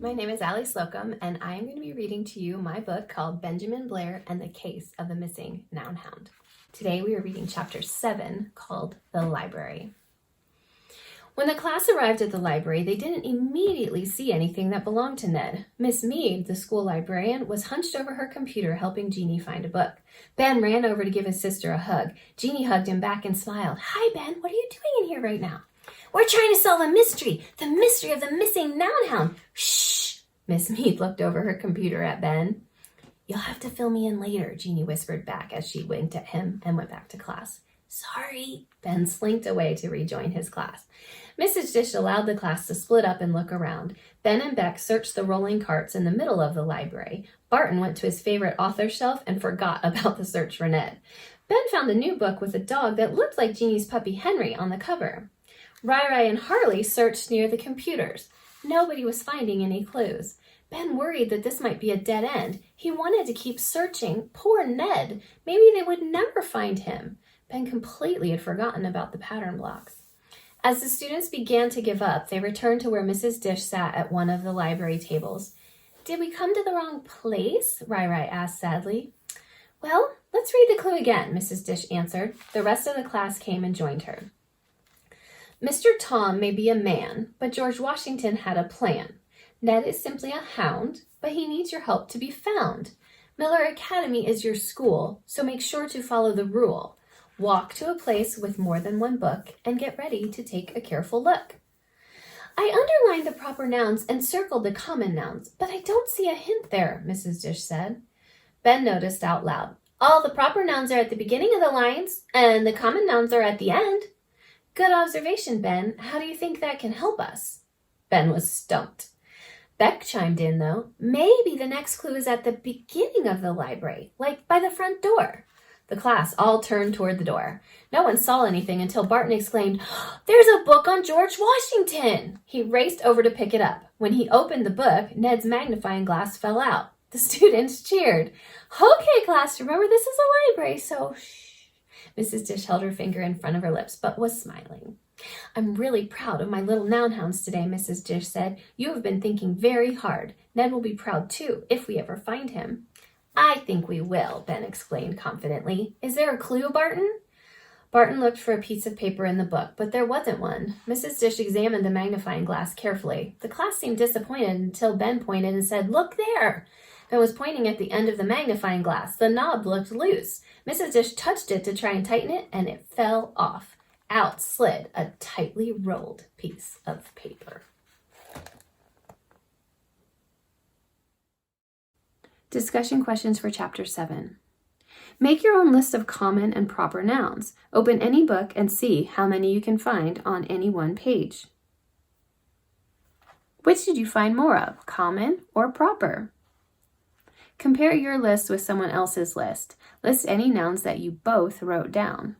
My name is Allie Slocum, and I am going to be reading to you my book called Benjamin Blair and the Case of the Missing Noun Hound. Today we are reading chapter 7 called The Library. When the class arrived at the library, they didn't immediately see anything that belonged to Ned. Miss Mead, the school librarian, was hunched over her computer helping Jeannie find a book. Ben ran over to give his sister a hug. Jeannie hugged him back and smiled. "Hi, Ben. What are you doing in here right now?" "We're trying to solve the mystery of the missing noun hound." "Shh!" Miss Mead looked over her computer at Ben. "You'll have to fill me in later," Jeannie whispered back as she winked at him and went back to class. "Sorry." Ben slinked away to rejoin his class. Mrs. Dish allowed the class to split up and look around. Ben and Beck searched the rolling carts in the middle of the library. Barton went to his favorite author shelf and forgot about the search for Ned. Ben found a new book with a dog that looked like Jeannie's puppy Henry on the cover. Rai and Harley searched near the computers. Nobody was finding any clues. Ben worried that this might be a dead end. He wanted to keep searching. Poor Ned. Maybe they would never find him. Ben completely had forgotten about the pattern blocks. As the students began to give up, they returned to where Mrs. Dish sat at one of the library tables. "Did we come to the wrong place?" Rai asked sadly. "Well, let's read the clue again," Mrs. Dish answered. The rest of the class came and joined her. "Mr. Tom may be a man, but George Washington had a plan. Ned is simply a hound, but he needs your help to be found. Miller Academy is your school, so make sure to follow the rule. Walk to a place with more than one book and get ready to take a careful look." "I underlined the proper nouns and circled the common nouns, but I don't see a hint there," Mrs. Dish said. Ben noticed out loud. "All the proper nouns are at the beginning of the lines, and the common nouns are at the end." "Good observation, Ben. How do you think that can help us?" Ben was stumped. Beck chimed in, though. "Maybe the next clue is at the beginning of the library, like by the front door." The class all turned toward the door. No one saw anything until Barton exclaimed, "There's a book on George Washington!" He raced over to pick it up. When he opened the book, Ned's magnifying glass fell out. The students cheered. "Okay, class, remember this is a library, so shh." Mrs. Dish held her finger in front of her lips, but was smiling. "I'm really proud of my little noun hounds today," Mrs. Dish said. "You have been thinking very hard. Ned will be proud, too, if we ever find him." "I think we will," Ben explained confidently. "Is there a clue, Barton?" Barton looked for a piece of paper in the book, but there wasn't one. Mrs. Dish examined the magnifying glass carefully. The class seemed disappointed until Ben pointed and said, "Look there!" Ben was pointing at the end of the magnifying glass. The knob looked loose. Mrs. Dish touched it to try and tighten it, and it fell off. Out slid a tightly rolled piece of paper. Discussion questions for Chapter 7. Make your own list of common and proper nouns. Open any book and see how many you can find on any one page. Which did you find more of, common or proper? Compare your list with someone else's list. List any nouns that you both wrote down.